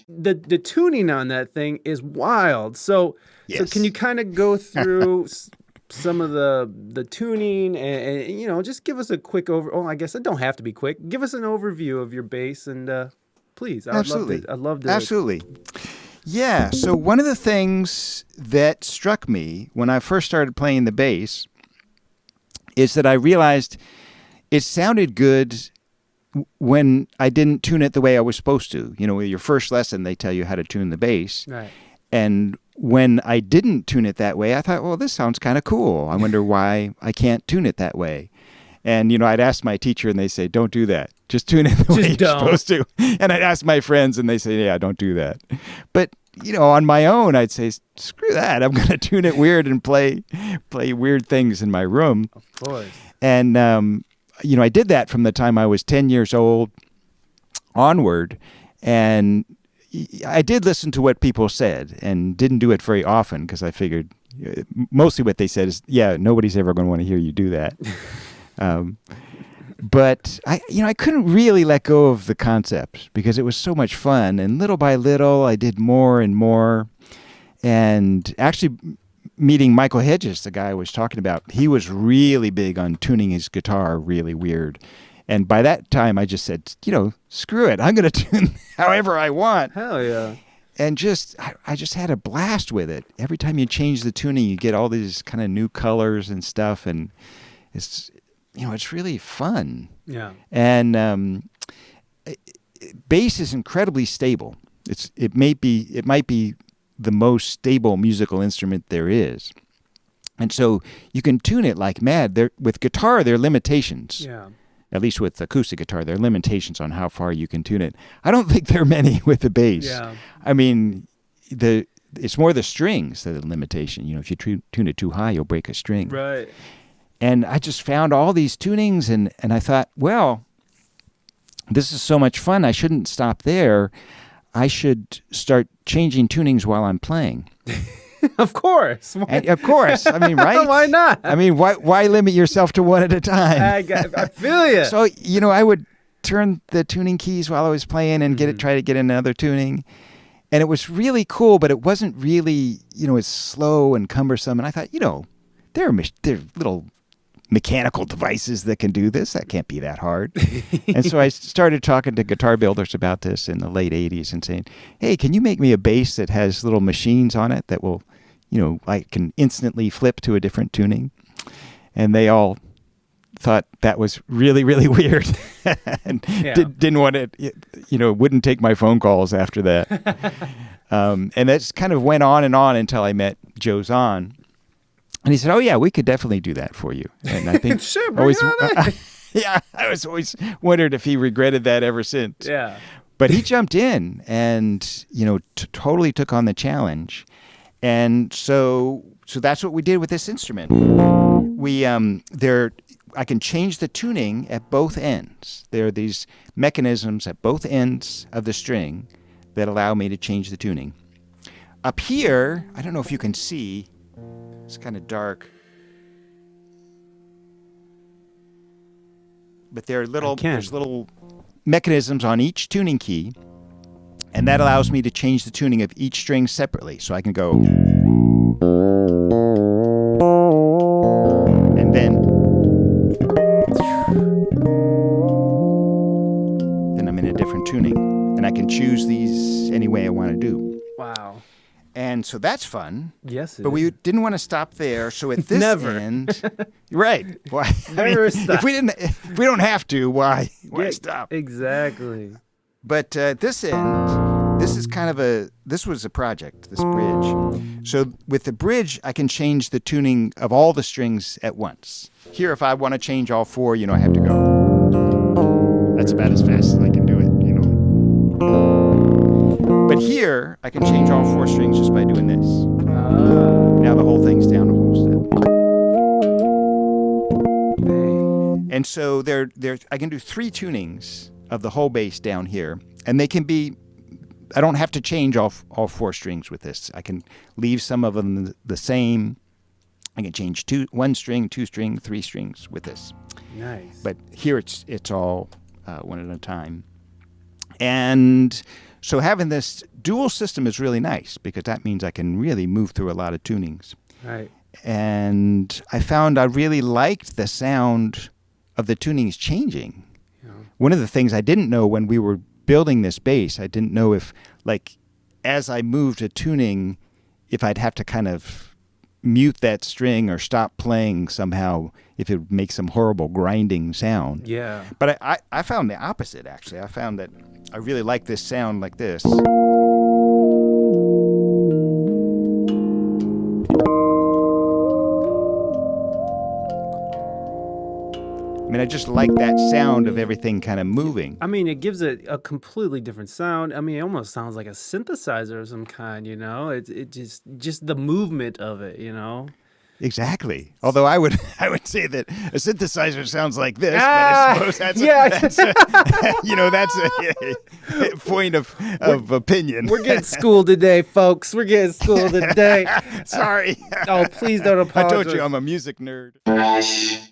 The tuning on that thing is wild. So can you kind of go through some of the tuning and just give us a quick I guess it don't have to be quick. Give us an overview of your bass and please. I'd love to. Absolutely. Yeah. So one of the things that struck me when I first started playing the bass is that I realized it sounded good when I didn't tune it the way I was supposed to. With your first lesson, they tell you how to tune the bass. Right. And when I didn't tune it that way, I thought, well, this sounds kind of cool. I wonder why I can't tune it that way. And, I'd ask my teacher and they say, don't do that. Just tune it the way you're supposed to. And I'd ask my friends and they say, yeah, don't do that. But, on my own, I'd say, screw that. I'm going to tune it weird and play weird things in my room. Of course. And, I did that from the time I was 10 years old onward. And I did listen to what people said and didn't do it very often because I figured mostly what they said is, yeah, nobody's ever going to want to hear you do that. But I couldn't really let go of the concept because it was so much fun. And little by little, I did more and more. And actually meeting Michael Hedges, the guy I was talking about, he was really big on tuning his guitar really weird. And by that time, I just said, screw it. I'm going to tune however I want. Hell yeah. And I just had a blast with it. Every time you change the tuning, you get all these kind of new colors and stuff. And it's really fun. Yeah. And bass is incredibly stable. It might be the most stable musical instrument there is. And so you can tune it like mad. With guitar, there are limitations. Yeah. At least with acoustic guitar, there are limitations on how far you can tune it. I don't think there are many with the bass. Yeah. I mean, it's more the strings that are the limitation. If you tune it too high, you'll break a string. Right. And I just found all these tunings, and I thought, well, this is so much fun. I shouldn't stop there. I should start changing tunings while I'm playing. Of course. Of course. I mean, right? Why not? I mean, why limit yourself to one at a time? I feel you. So, I would turn the tuning keys while I was playing and try to get another tuning. And it was really cool, but it wasn't really, as slow and cumbersome. And I thought, there are little mechanical devices that can do this. That can't be that hard. And so I started talking to guitar builders about this in the late 80s and saying, hey, can you make me a bass that has little machines on it that will, I can instantly flip to a different tuning? And they all thought that was really, really weird and didn't want it, wouldn't take my phone calls after that. And that kind of went on and on until I met Joe Zahn. And he said, oh, yeah, we could definitely do that for you. And I think sure, bring it on. Yeah, I was always wondered if he regretted that ever since. Yeah. But he jumped in and, totally took on the challenge. And so that's what we did with this instrument. I can change the tuning at both ends. There are these mechanisms at both ends of the string that allow me to change the tuning. Up here, I don't know if you can see, it's kind of dark. But there's little mechanisms on each tuning key, and that allows me to change the tuning of each string separately. So I can go, and then I'm in a different tuning, and I can choose these any way I want to do. Wow. And so that's fun. Yes, but we didn't want to stop there. So at this end, right? Why? Stop. If we don't have to, why stop? Exactly. But at this end, this was a project. This bridge. So with the bridge, I can change the tuning of all the strings at once. Here, if I want to change all four, I have to go. That's about as fast as I can do it. But here, I can change all four strings just by doing this. Now the whole thing's down a whole step. And so I can do 3 tunings of the whole bass down here. And they can be, I don't have to change all 4 strings with this. I can leave some of them the same. I can change 1 string, 2 string, 3 strings with this. Nice. But here it's all one at a time. And So having this dual system is really nice because that means I can really move through a lot of tunings. Right. And I found I really liked the sound of the tunings changing. Yeah. One of the things I didn't know when we were building this bass, I didn't know if, like, as I moved a tuning, if I'd have to kind of mute that string or stop playing somehow, if it would make some horrible grinding sound. Yeah. But I found the opposite, actually. I found that I really like this sound like this. I mean, I just like that sound of everything kind of moving. I mean, it gives it a completely different sound. I mean, it almost sounds like a synthesizer of some kind, you know? It just the movement of it, you know? Exactly. Although I would say that a synthesizer sounds like this, but I suppose that's that's a point of opinion. We're getting schooled today, folks. We're getting schooled today. Sorry. Oh, please don't apologize. I told you I'm a music nerd.